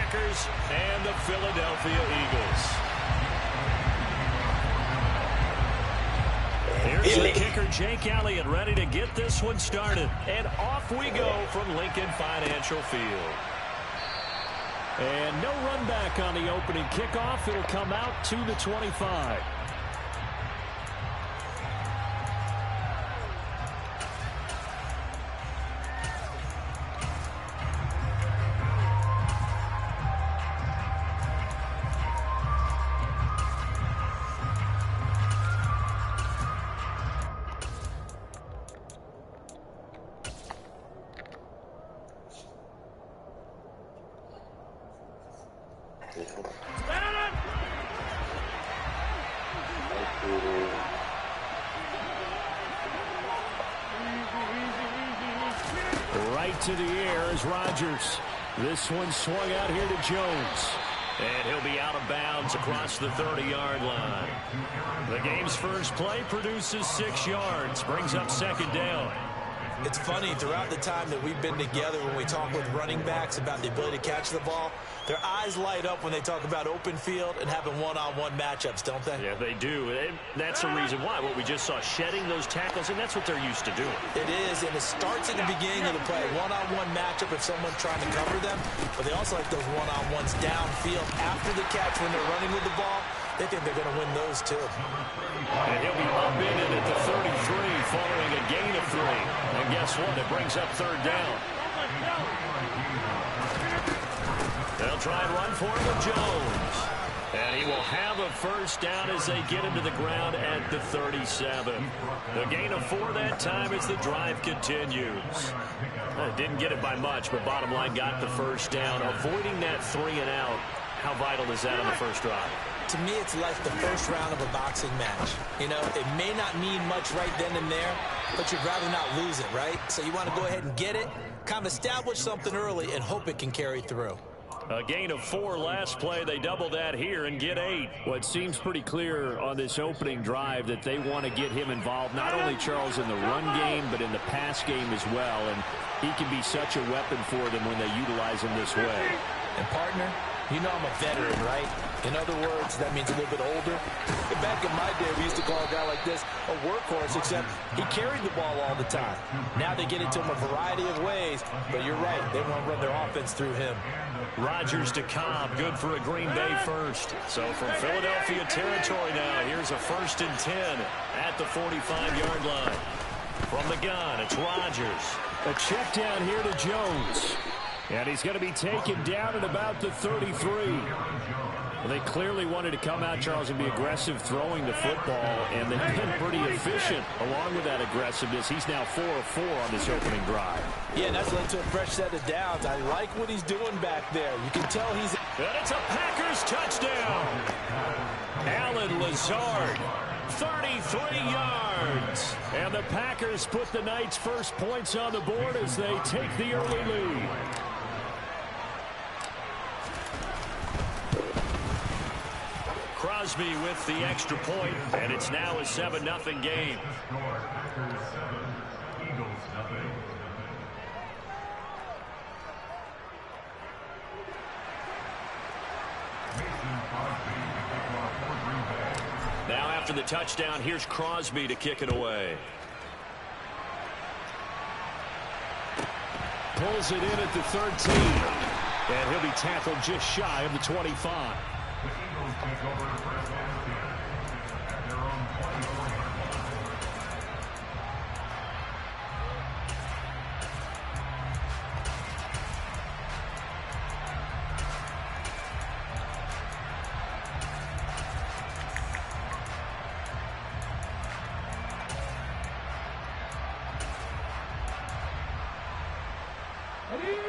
Packers and the Philadelphia Eagles. Here's the kicker, Jake Elliott, ready to get this one started. And off we go from Lincoln Financial Field. And no run back on the opening kickoff. It'll come out to the 25. Right to the air is Rodgers. This one swung out here to Jones. And he'll be out of bounds across the 30-yard line. The game's first play produces 6 yards, brings up second down. It's funny, throughout the time that we've been together, when we talk with running backs about the ability to catch the ball, their eyes light up when they talk about open field and having one-on-one matchups, don't they? Yeah, they do. And that's the reason why. What we just saw, shedding those tackles, and that's what they're used to doing. It is, and it starts at the beginning of the play. One-on-one matchup if someone's trying to cover them, but they also like those one-on-ones downfield after the catch when they're running with the ball. They think they're going to win those, too. And he'll be up in it at the 33 following a gain of 3. And guess what? It brings up third down. They'll try and run for it with Jones. And he will have a first down as they get him to the ground at the 37. The gain of 4 that time as the drive continues. Didn't get it by much, but bottom line got the first down. Avoiding that 3 and out. How vital is that on the first drive? To me, it's like the first round of a boxing match. You know, it may not mean much right then and there, but you'd rather not lose it, right? So you want to go ahead and get it, kind of establish something early, and hope it can carry through. A gain of 4 last play. They double that here and get 8. Well, it seems pretty clear on this opening drive that they want to get him involved, not only, Charles, in the run game, but in the pass game as well. And he can be such a weapon for them when they utilize him this way. And, partner, you know I'm a veteran, right? In other words, that means a little bit older. Back in my day, we used to call a guy like this a workhorse, except he carried the ball all the time. Now they get it to him a variety of ways, but you're right. They want to run their offense through him. Rodgers to Cobb, good for a Green Bay first. So from Philadelphia territory now, here's a 1st and 10 at the 45-yard line. From the gun, it's Rodgers. A check down here to Jones. And he's going to be taken down at about the 33. Well, they clearly wanted to come out, Charles, and be aggressive throwing the football, and they've been pretty efficient along with that aggressiveness. He's now 4 of 4 on this opening drive. Yeah, and that's led to a fresh set of downs. I like what he's doing back there. You can tell he's... And it's a Packers touchdown. Allen Lazard, 33 yards. And the Packers put the Knights' first points on the board as they take the early lead. Crosby with the extra point, and it's now a 7-0 game. Now after the touchdown, here's Crosby to kick it away. Pulls it in at the 13. And he'll be tackled just shy of the 25. Take over the first down at their own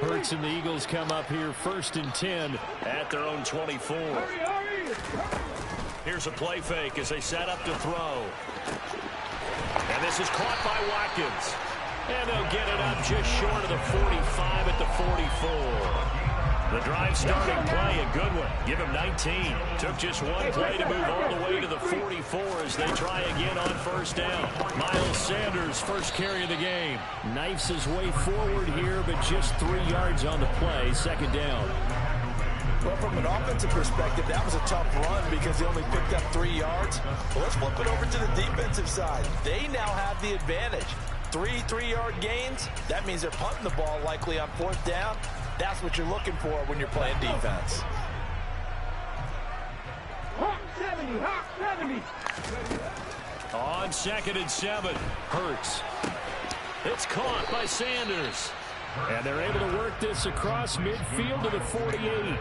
24. Hurts and the Eagles come up here 1st and 10 at their own 24. Here's a play fake as they set up to throw. And this is caught by Watkins. And they'll get it up just short of the 45 at the 44. The drive starting play, a good one. Give him 19. Took just one play to move all the way to the 44 as they try again on first down. Miles Sanders, first carry of the game. Knifes his way forward here, but just 3 yards on the play. Second down. Well, from an offensive perspective, that was a tough run because they only picked up 3 yards. But let's flip it over to the defensive side. They now have the advantage. 3 3-yard gains, that means they're punting the ball likely on 4th down. That's what you're looking for when you're playing defense. Hawk 70, Hawk 70. On 2nd and 7, Hurts. It's caught by Sanders. And they're able to work this across midfield to the 48.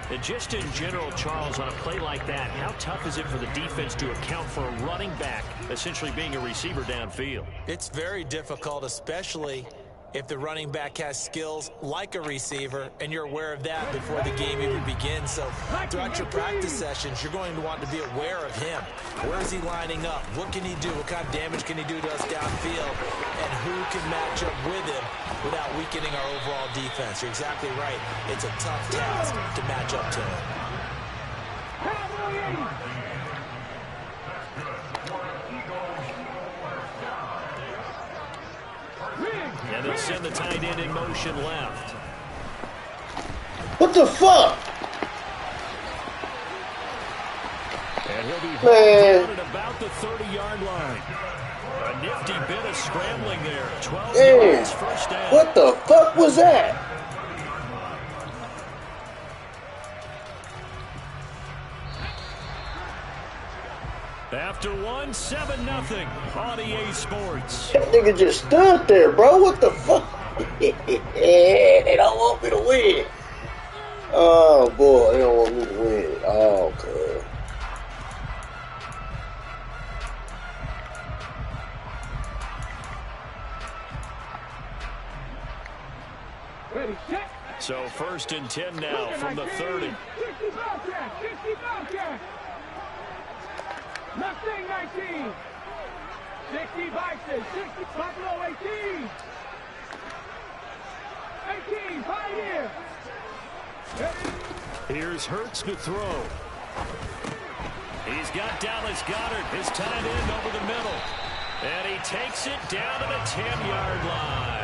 And just in general, Charles, on a play like that, how tough is it for the defense to account for a running back essentially being a receiver downfield? It's very difficult, especially if the running back has skills like a receiver, and you're aware of that before the game even begins. So throughout your practice sessions, you're going to want to be aware of him. Where is he lining up? What can he do? What kind of damage can he do to us downfield? And who can match up with him without weakening our overall defense? You're exactly right. It's a tough task to match up to him. And they'll send the tight end in motion left. What the fuck? And he'll be down at about the 30-yard line. A nifty bit of scrambling there. 12 yards, first down. What the fuck was that? After one, 7-0 on EA Sports. That nigga just stood there, bro. What the fuck? They don't want me to win. Oh, boy. They don't want me to win. Oh, God. So 1st and 10 now from the 30. 60 Bobcat. Mustang 19. 60 Bison. 60 Buffalo 18. 18 Pioneer. Here's Hurts to throw. He's got Dallas Goedert, his tight end, over the middle. And he takes it down to the 10-yard line.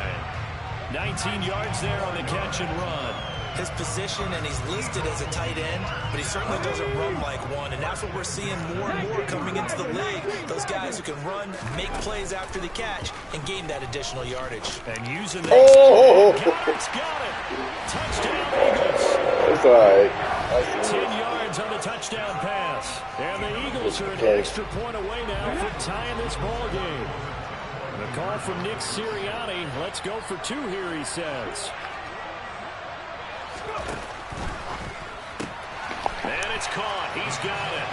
19 yards there on the catch and run. His position, and he's listed as a tight end, but he certainly doesn't run like one, and that's what we're seeing more and more coming into the league. Those guys who can run, make plays after the catch, and gain that additional yardage. And using that. Oh! Goedert's got it. Touchdown, Eagles. That's all right. 10 yards on the touchdown pass. And the Eagles are an extra point away now from tying this ball game. And a call from Nick Sirianni. Let's go for 2 here, he says. And it's caught. He's got it.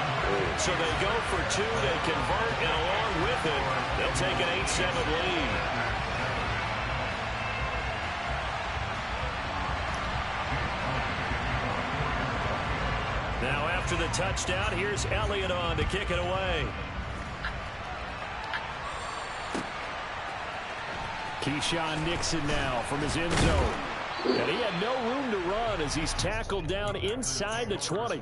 So they go for 2. They convert, and along with it, they'll take an 8-7 lead. Now after the touchdown, here's Elliott on to kick it away. Keyshawn Nixon now from his end zone. And he had no room to run as he's tackled down inside the 20.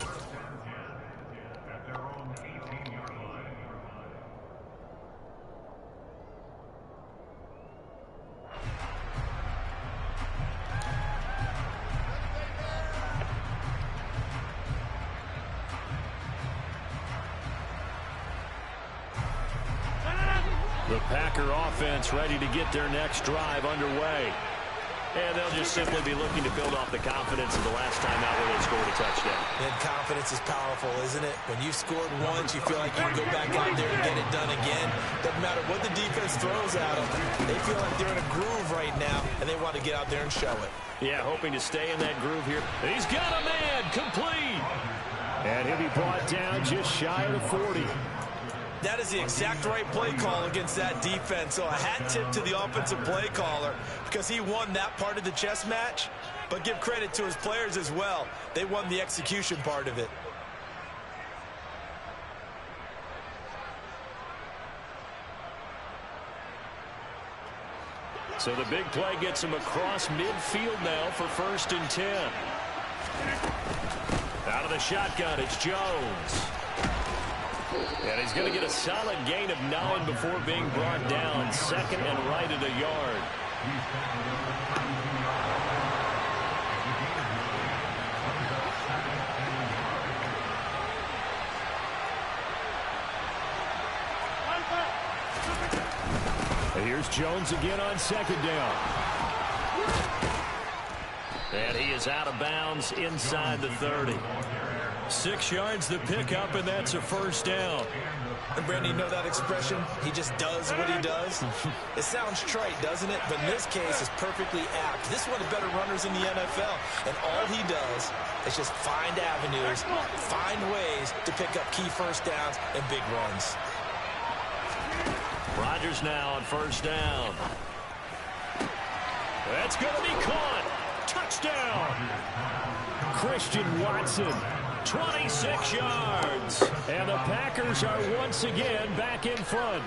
The Packer offense ready to get their next drive underway. And they'll just simply be looking to build off the confidence of the last time out where they scored a touchdown. And confidence is powerful, isn't it? When you've scored once, you feel like you can go back out there and get it done again. Doesn't matter what the defense throws at them. They feel like they're in a groove right now, and they want to get out there and show it. Yeah, hoping to stay in that groove here. He's got a man, complete. And he'll be brought down just shy of the 40. That is the exact right play call against that defense. So a hat tip to the offensive play caller because he won that part of the chess match. But give credit to his players as well. They won the execution part of it. So the big play gets him across midfield now for 1st and 10. Out of the shotgun, it's Jones. And he's going to get a solid gain of 9 before being brought down. 2nd and right at a yard. Here's Jones again on second down. And he is out of bounds inside the 30. 6 yards to pick up, and that's a first down. And Brandon, you know that expression? He just does what he does. It sounds trite, doesn't it? But in this case, it's perfectly apt. This is one of the better runners in the NFL. And all he does is just find avenues, find ways to pick up key first downs and big runs. Rodgers now on first down. That's going to be caught. Touchdown. Christian Watson, 26 yards. And the Packers are once again back in front.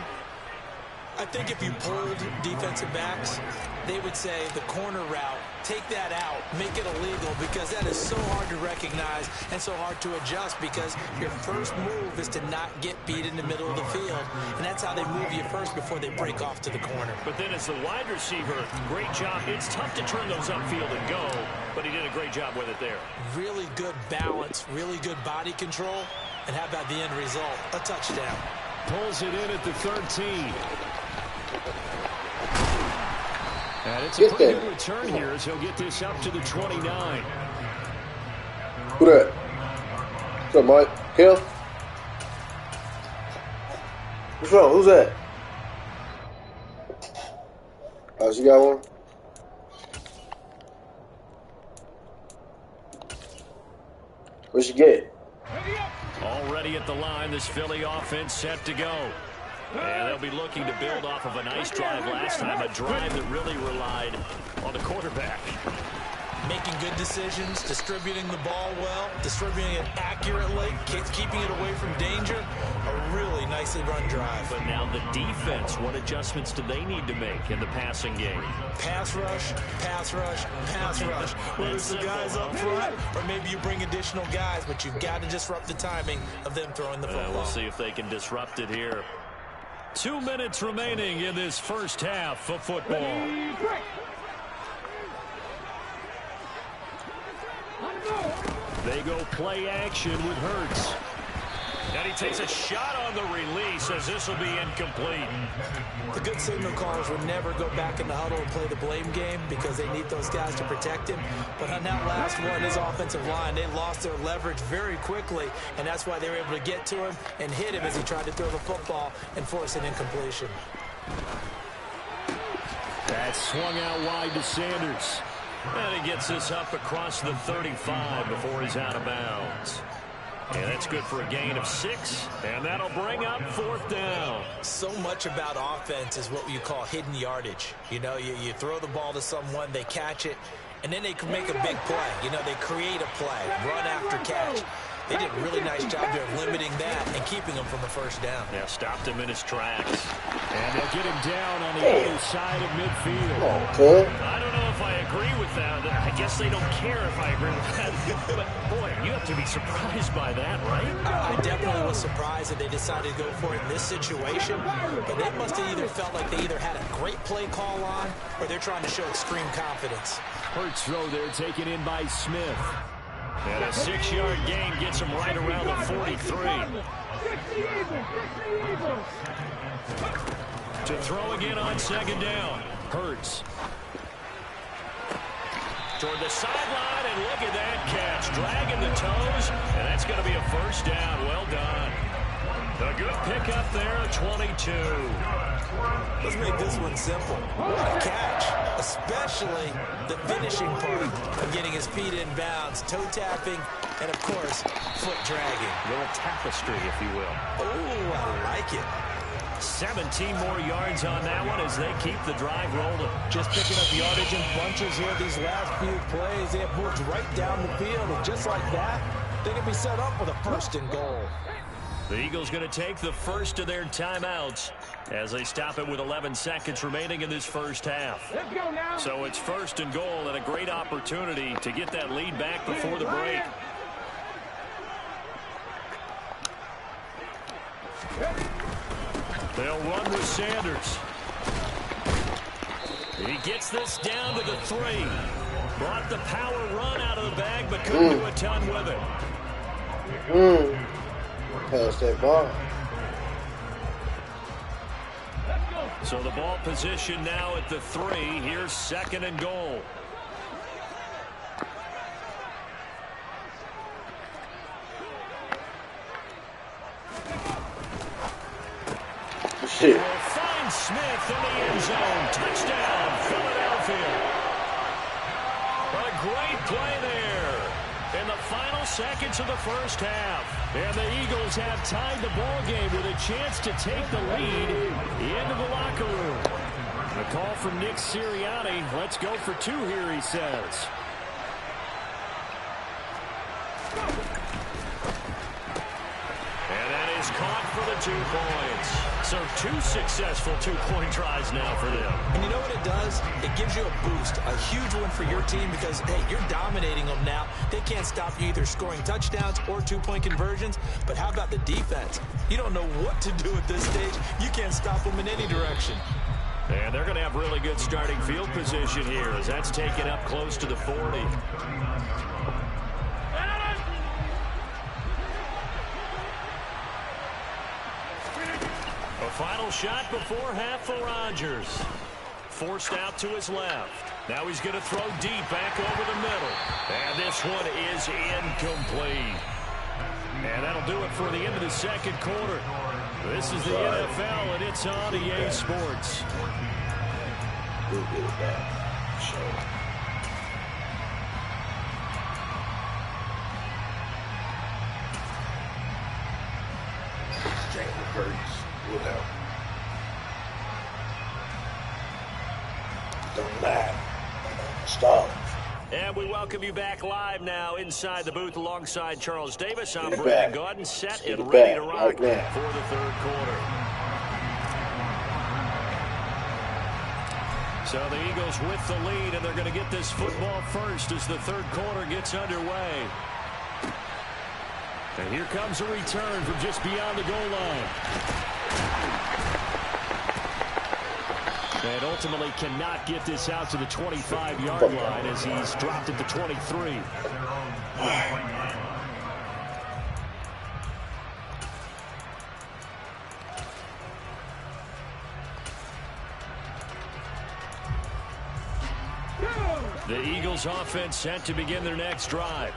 I think if you polled defensive backs, they would say the corner route, take that out, make it illegal, because that is so hard to recognize and so hard to adjust, because your first move is to not get beat in the middle of the field, and that's how they move you first before they break off to the corner. But then as the wide receiver, great job. It's tough to turn those upfield and go, but he did a great job with it there. Really good balance, really good body control, and how about the end result? A touchdown. Pulls it in at the 13. And it's a pretty good return here as he'll get this up to the 29. Who that? What's up, Mike? Kel? What's wrong? Who's that? Oh, she got one? What'd she get? Already at the line, this Philly offense set to go. And they'll be looking to build off of a nice drive last time, a drive that really relied on the quarterback. Making good decisions, distributing the ball well, distributing it accurately, keeping it away from danger. A really nicely run drive. But now the defense, what adjustments do they need to make in the passing game? Pass rush, pass rush, pass rush. Whether it's the guys up front or maybe you bring additional guys, but you've got to disrupt the timing of them throwing the football. We'll see if they can disrupt it here. 2 minutes remaining in this first half of football. They go play action with Hurts. And he takes a shot on the release as this will be incomplete. The good signal callers would never go back in the huddle and play the blame game because they need those guys to protect him. But on that last one, his offensive line, they lost their leverage very quickly, and that's why they were able to get to him and hit him as he tried to throw the football and force an incompletion. That swung out wide to Sanders. And he gets this up across the 35 before he's out of bounds. And that's good for a gain of 6, and that'll bring up fourth down. So much about offense is what you call hidden yardage. You know, you throw the ball to someone, they catch it, and then they can make a big play. You know, they create a play, run after catch. They did a really nice job there of limiting that and keeping him from a first down. Yeah, stopped him in his tracks. And they'll get him down on the other side of midfield. I don't know if I agree with that. I guess they don't care if I agree with that. But, boy, you have to be surprised by that, right? I definitely was surprised that they decided to go for it in this situation. But they must have either felt like they either had a great play call on or they're trying to show extreme confidence. Hurts throw there taken in by Smith. And a 6-yard gain gets him right around the 43. To throw again on second down. Hurts. Toward the sideline, and look at that catch. Dragging the toes, and that's going to be a first down. Well done. A good pickup there, 22. Let's make this one simple. What a catch, especially the finishing part of getting his feet in bounds, toe tapping, and, of course, foot dragging. A little tapestry, if you will. Oh, I like it. 17 more yards on that one as they keep the drive rolling. Just picking up yardage in bunches here these last few plays. They have moved right down the field, and just like that, they can be set up with a first and goal. The Eagles going to take the first of their timeouts as they stop it with 11 seconds remaining in this first half. Let's go now. So it's first and goal and a great opportunity to get that lead back before the break. They'll run with Sanders. He gets this down to the 3. Brought the power run out of the bag, but couldn't do a ton with it. Pass that ball. So the ball position now at the 3. Here's 2nd and goal. Shit. Will find Smith in the end zone. Touchdown, Philadelphia. A great play there in the final seconds of the first half. And the Eagles have tied the ball game with a chance to take the lead into the locker room. A call from Nick Sirianni. Let's go for 2 here, he says. And that is caught for the 2 points. So 2 successful 2-point tries now for them. And you know what it does? It gives you a boost, a huge one for your team because, hey, you're dominating them now. They can't stop you either scoring touchdowns or 2-point conversions. But how about the defense? You don't know what to do at this stage. You can't stop them in any direction. And they're going to have really good starting field position here as that's taken up close to the 40. A final shot before half for Rodgers. Forced out to his left. Now he's going to throw deep back over the middle. And this one is incomplete. And that'll do it for the end of the 2nd quarter. This is the NFL, and it's on EA Sports. We'll get it back. Sure. Jalen Hurts. Whatever. Don't matter. Stop. And we welcome you back live now inside the booth alongside Charles Davis. I'm Brandon Gaudin, set and ready to rock for the 3rd quarter. So the Eagles with the lead, and they're going to get this football first as the 3rd quarter gets underway. And here comes a return from just beyond the goal line. And ultimately cannot get this out to the 25-yard line as he's dropped at the 23. The Eagles offense set to begin their next drive.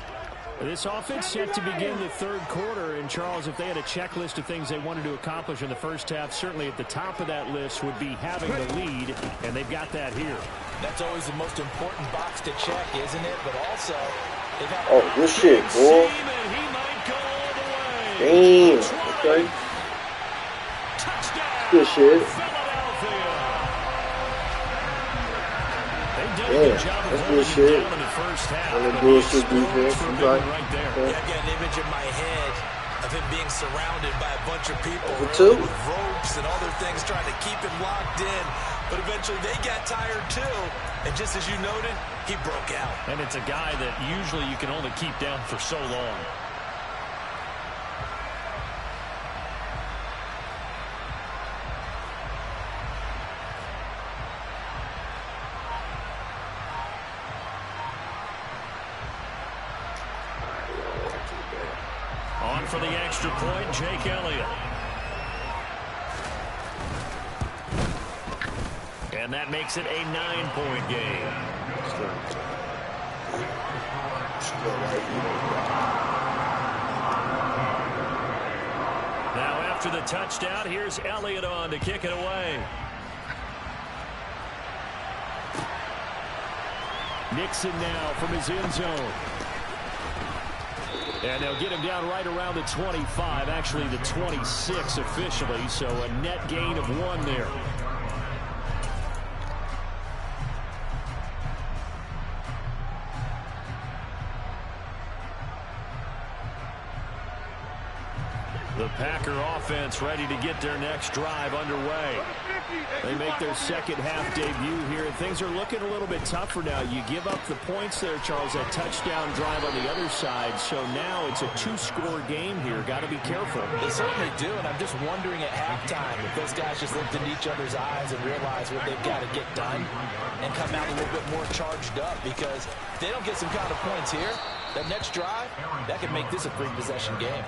This offense set to begin the 3rd quarter. And, Charles, if they had a checklist of things they wanted to accomplish in the first half, certainly at the top of that list would be having the lead, and they've got that here. That's always the most important box to check, isn't it? But also, they've got... Oh, good shit, boy. He might go all the way. Damn. Okay. Touchdown. Good shit. Philadelphia. They've done a Yeah, good job of that's holding good shit. down in the first half. And the but bullshit exploded defense, for a you big right. one right there. Yeah. I've got an image in my head of him being surrounded by a bunch of people Two. with ropes and other things trying to keep him locked in. But eventually they got tired too. And just as you noted, he broke out. And it's a guy that usually you can only keep down for so long. On for the extra point, Jake Elliott. And that makes it a 9-point game. Now after the touchdown, here's Elliott on to kick it away. Nixon now from his end zone. And they'll get him down right around the 25, actually the 26 officially, so a net gain of 1 there. The Packer offense ready to get their next drive underway. They make their second half debut here, and things are looking a little bit tougher now. You give up the points there, Charles, that touchdown drive on the other side. So now it's a 2-score game here. Got to be careful. They certainly do, and I'm just wondering at halftime if those guys just looked into each other's eyes and realize what they've got to get done and come out a little bit more charged up, because if they don't get some kind of points here, that next drive, that could make this a 3-possession game.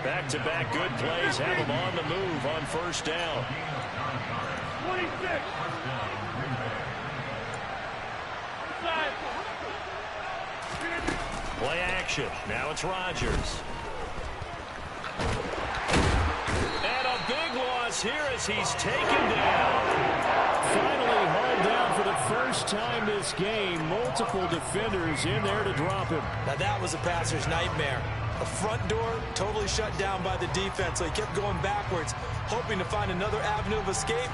Back-to-back good plays have them on the move on first down. Play action. Now it's Rodgers. And a big loss here as he's taken down. Finally hauled down for the first time this game. Multiple defenders in there to drop him. Now that was a passer's nightmare. The front door totally shut down by the defense, so he kept going backwards, hoping to find another avenue of escape.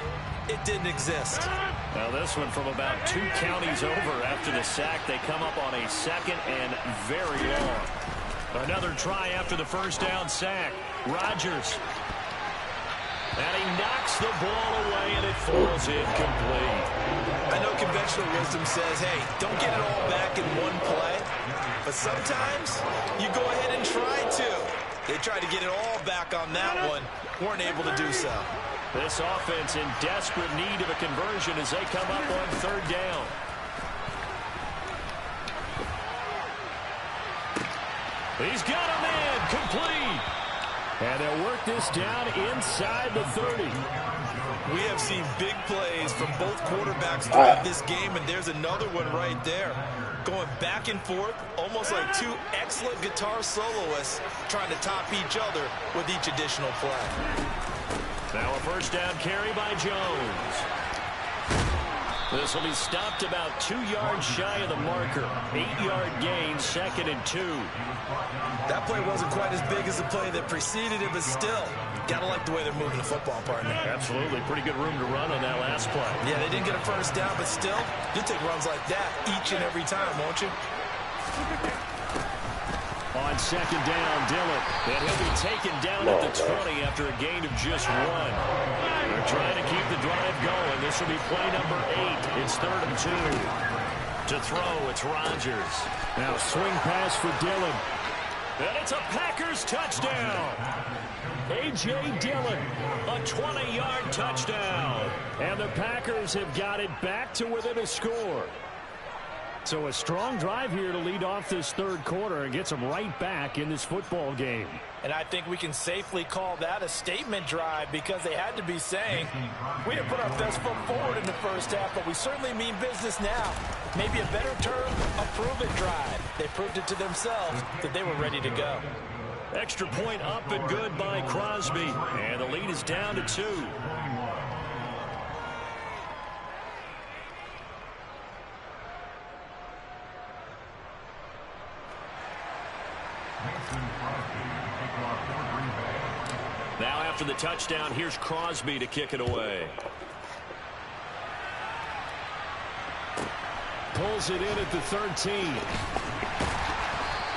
It didn't exist. Now this one from about 2 counties over after the sack. They come up on a second and very long. Another try after the first down sack. Rodgers. And he knocks the ball away, and it falls incomplete. I know conventional wisdom says, hey, don't get it all back in one play. But sometimes you go ahead and try to. They tried to get it all back on that one. Weren't able to do so. This offense in desperate need of a conversion as they come up on third down. He's got a man complete. And they'll work this down inside the 30. We have seen big plays from both quarterbacks throughout this game, and there's another one right there. Going back and forth, almost like 2 excellent guitar soloists trying to top each other with each additional play. Now a first down carry by Jones. This will be stopped about 2 yards shy of the marker. 8-yard gain, 2nd and 2. That play wasn't quite as big as the play that preceded it, but still, gotta like the way they're moving the football, partner. Absolutely. Pretty good room to run on that last play. Yeah, they didn't get a first down, but still, you'll take runs like that each and every time, won't you? On second down, Dillon. And he'll be taken down at the 20 after a gain of just 1. They're trying to keep the drive going. This will be play number 8. It's 3rd and 2. To throw, it's Rodgers. Now swing pass for Dillon. And it's a Packers touchdown. A.J. Dillon, a 20-yard touchdown. And the Packers have got it back to within a score. So a strong drive here to lead off this third quarter and gets them right back in this football game. And I think we can safely call that a statement drive because they had to be saying, we didn't put our best foot forward in the first half, but we certainly mean business now. Maybe a better term, a prove-it drive. They proved it to themselves that they were ready to go. Extra point up and good by Crosby. And the lead is down to 2. Now after the touchdown, here's Crosby to kick it away. Pulls it in at the 13.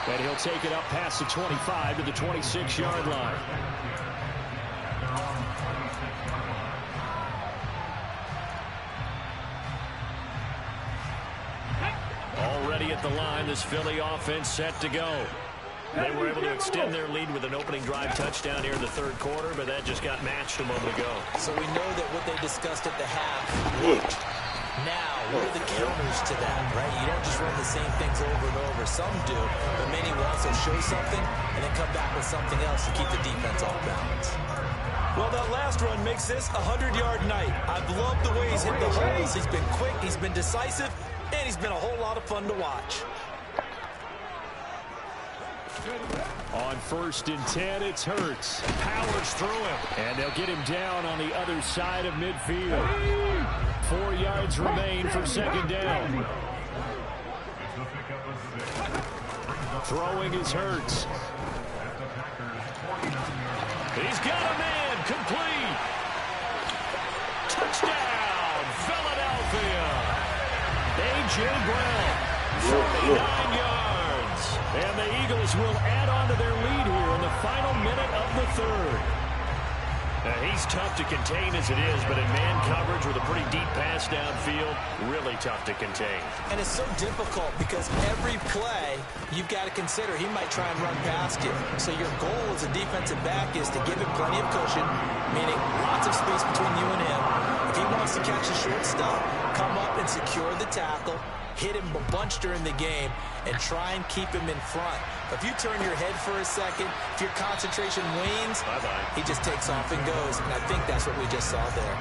And he'll take it up past the 25 to the 26-yard line. Already at the line, this Philly offense set to go. They were able to extend their lead with an opening drive touchdown here in the third quarter, but that just got matched a moment ago. So we know that what they discussed at the half worked. Now, what are the counters to that, right? You don't just run the same things over and over. Some do, but many will also show something and then come back with something else to keep the defense off balance. Well, that last run makes this a 100-yard night. I've loved the way he's hit the holes. He's been quick, he's been decisive, and he's been a whole lot of fun to watch. On 1st and 10, it's Hurts. Powers through him. And they'll get him down on the other side of midfield. 4 yards remain for second down. Throwing is Hurts. He's got a man complete. Touchdown, Philadelphia. A.J. Brown, 49 yards. And the Eagles will add on to their lead here in the final minute of the third. Now, he's tough to contain as it is, but in man coverage with a pretty deep pass downfield, really tough to contain. And it's so difficult because every play you've got to consider he might try and run past you. So your goal as a defensive back is to give him plenty of cushion, meaning lots of space between you and him. If he wants to catch the short stuff, come up and secure the tackle, hit him a bunch during the game, and try and keep him in front. If you turn your head for a second, if your concentration wanes, he just takes off and goes. And I think that's what we just saw there.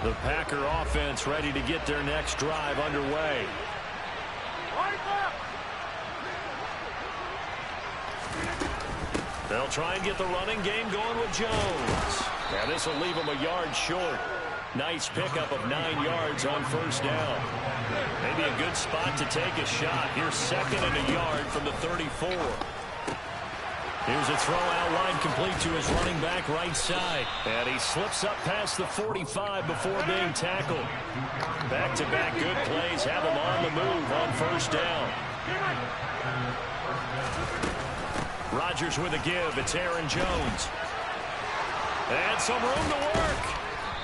The Packer offense ready to get their next drive underway. They'll try and get the running game going with Jones. Now this will leave him a yard short. Nice pickup of 9 yards on first down. Maybe a good spot to take a shot. Here's 2nd and a yard from the 34. Here's a throw out wide complete to his running back right side. And he slips up past the 45 before being tackled. Back-to-back good plays have him on the move on first down. Rodgers with a give. It's Aaron Jones. And some room to work.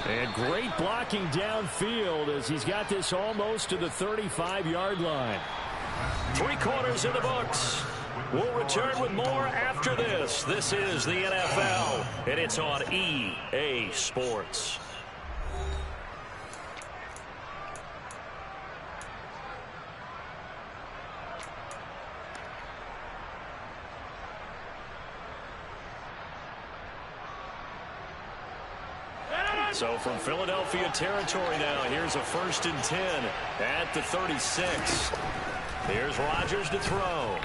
And great blocking downfield as he's got this almost to the 35-yard line. 3 quarters in the books. We'll return with more after this. This is the NFL, and it's on EA Sports. So from Philadelphia territory now, here's a 1st and 10 at the 36. Here's Rodgers to throw.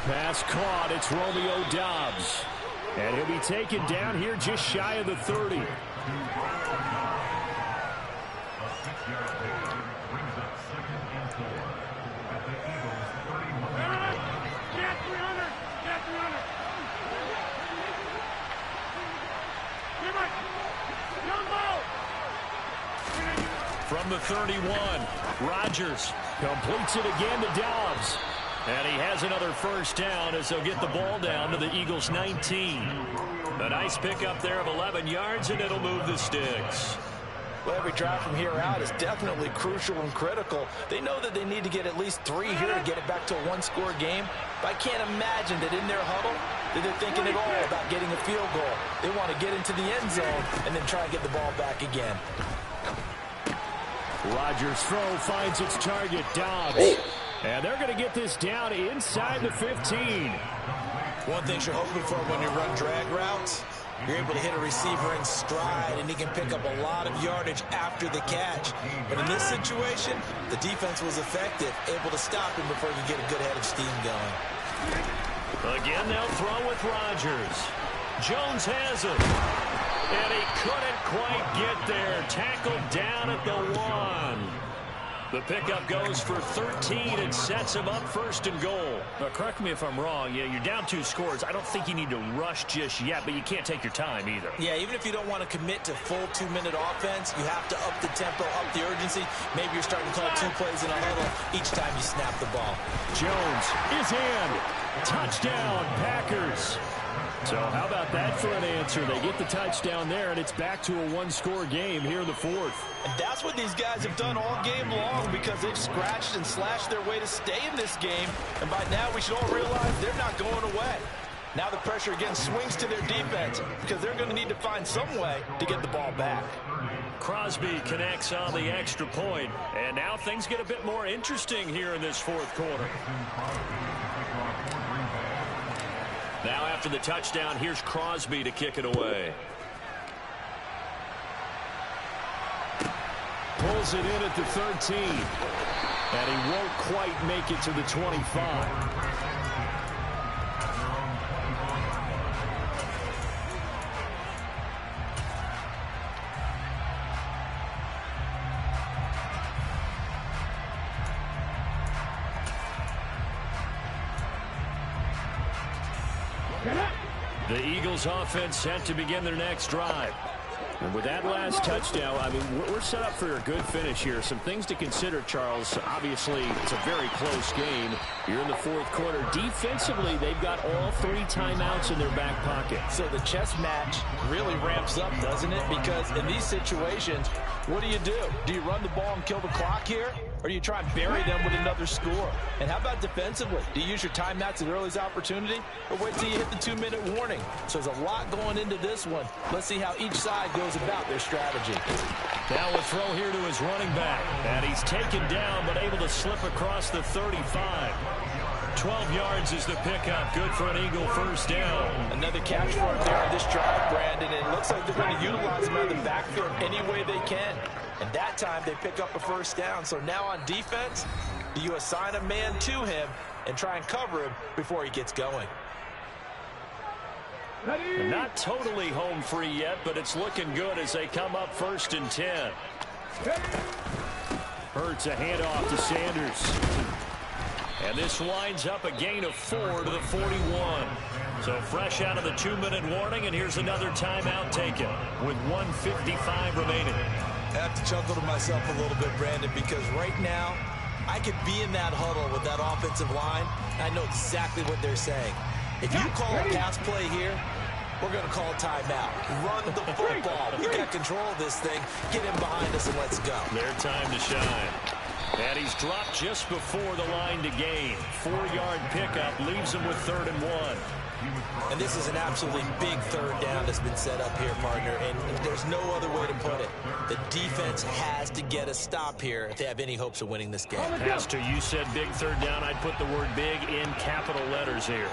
Pass caught. It's Romeo Doubs. And he'll be taken down here just shy of the 30. A 6-yard pickup brings up 2nd and 4 at the Eagles 31. Get 300! Get 300! From the 31, Rodgers completes it again to Doubs. And he has another first down as they'll get the ball down to the Eagles' 19. A nice pickup there of 11 yards, and it'll move the sticks. Well, every drive from here out is definitely crucial and critical. They know that they need to get at least 3 here to get it back to a 1-score game. But I can't imagine that in their huddle that they're thinking at all about getting a field goal. They want to get into the end zone and then try and get the ball back again. Rodgers' throw finds its target, Doubs. And they're going to get this down inside the 15. One thing you're hoping for when you run drag routes, you're able to hit a receiver in stride, and he can pick up a lot of yardage after the catch. But in this situation, the defense was effective, able to stop him before he could get a good head of steam going. Again, they'll throw with Rodgers. Jones has it. And he couldn't quite get there. Tackled down at the 1. The pickup goes for 13 and sets him up 1st and goal. Now, correct me if I'm wrong. Yeah, you're down 2 scores. I don't think you need to rush just yet, but you can't take your time either. Yeah, even if you don't want to commit to full 2-minute offense, you have to up the tempo, up the urgency. Maybe you're starting to call 2 plays in a huddle each time you snap the ball. Jones is in. Touchdown, Packers. So how about that for an answer? They get the touchdown there, and it's back to a 1-score game here in the 4th. And that's what these guys have done all game long because they've scratched and slashed their way to stay in this game. And by now, we should all realize they're not going away. Now the pressure again swings to their defense because they're going to need to find some way to get the ball back. Crosby connects on the extra point, and now things get a bit more interesting here in this 4th quarter. Now after the touchdown, here's Crosby to kick it away. Pulls it in at the 13. And he won't quite make it to the 25. The Eagles offense set to begin their next drive. And with that last touchdown, I mean, we're set up for a good finish here. Some things to consider, Charles. Obviously, it's a very close game. You're in the 4th quarter. Defensively, they've got all 3 timeouts in their back pocket. So the chess match really ramps up, doesn't it? Because in these situations, what do? Do you run the ball and kill the clock here? Or do you try and bury them with another score? And how about defensively? Do you use your timeouts at earliest opportunity? Or wait till you hit the 2-minute warning? So there's a lot going into this one. Let's see how each side goes about their strategy. Now a throw here to his running back. And he's taken down but able to slip across the 35. 12 yards is the pickup. Good for an Eagle first down. Another catch for him there on this drive, Brandon. And it looks like they're going to utilize him out of the backfield any way they can. And that time they pick up a first down. So now on defense, do you assign a man to him and try and cover him before he gets going? Not totally home free yet, but it's looking good as they come up 1st and 10. Hurts a handoff to Sanders. And this winds up a gain of 4 to the 41. So fresh out of the 2-minute warning, and here's another timeout taken with 1:55 remaining. I have to chuckle to myself a little bit, Brandon, because right now I could be in that huddle with that offensive line. I know exactly what they're saying. If you call a pass play here, we're going to call a timeout. Run the football. We got control of this thing. Get him behind us and let's go. Their time to shine. And he's dropped just before the line to gain. 4-yard pickup leaves him with 3rd and 1. And this is an absolutely big third down that's been set up here, partner, and there's no other way to put it. The defense has to get a stop here if they have any hopes of winning this game. Pastor, you said big third down. I'd put the word big in capital letters here.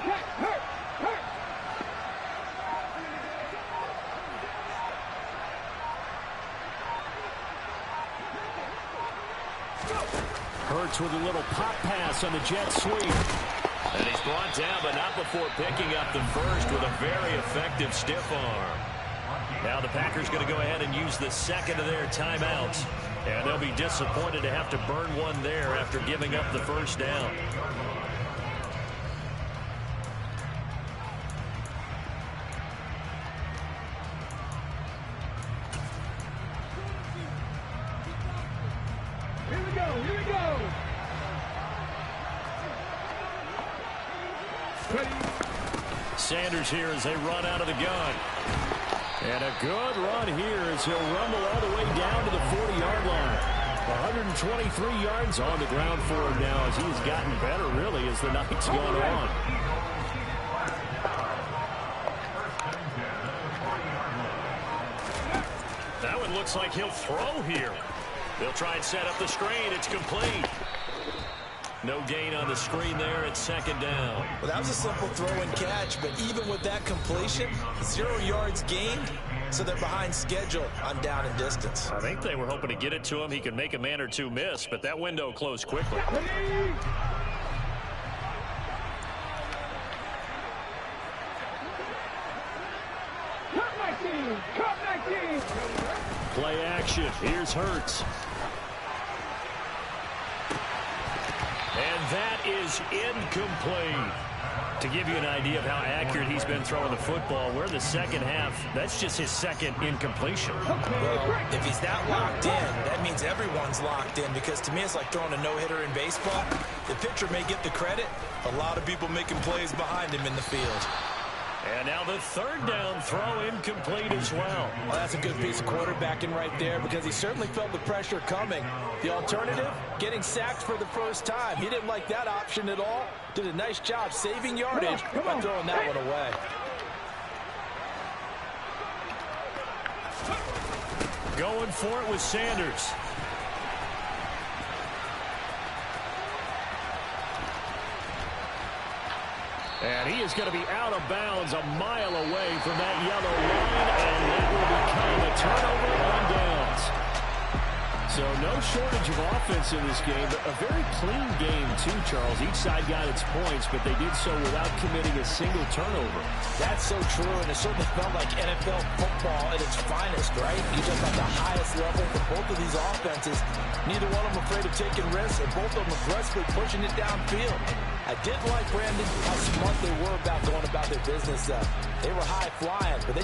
Hurts with a little pop pass on the jet sweep. And he's brought down, but not before picking up the first with a very effective stiff arm. Now the Packers going to go ahead and use the second of their timeouts. And they'll be disappointed to have to burn one there after giving up the first down. Sanders here as they run out of the gun. And a good run here as he'll rumble all the way down to the 40-yard line. 123 yards on the ground for him now as he's gotten better, really, as the night's gone on. That one looks like he'll throw here. They'll try and set up the screen. It's complete. No gain on the screen there at 2nd down. Well, that was a simple throw and catch, but even with that completion, 0 yards gained, so they're behind schedule on down and distance. I think they were hoping to get it to him. He could make a man or two miss, but that window closed quickly. Play action. Here's Hurts. And that is incomplete. To give you an idea of how accurate he's been throwing the football, we're in the second half. That's just his second incompletion. Well, if he's that locked in, that means everyone's locked in, because to me it's like throwing a no-hitter in baseball. The pitcher may get the credit. A lot of people making plays behind him in the field. And now the 3rd down throw incomplete as well. Well, that's a good piece of quarterbacking right there, because he certainly felt the pressure coming. The alternative, getting sacked for the first time. He didn't like that option at all. Did a nice job saving yardage by throwing that one away. Going for it with Sanders. And he is going to be out of bounds a mile away from that yellow line, and that will become a turnover on downs. So no shortage of offense in this game, but a very clean game too, Charles. Each side got its points, but they did so without committing a single turnover. That's so true, and it certainly felt like NFL football at its finest, right? You just at the highest level for both of these offenses. Neither one of them afraid of taking risks, and both of them aggressively pushing it downfield. I did like, Brandon, how smart they were about going about their business. They were high flying, but they took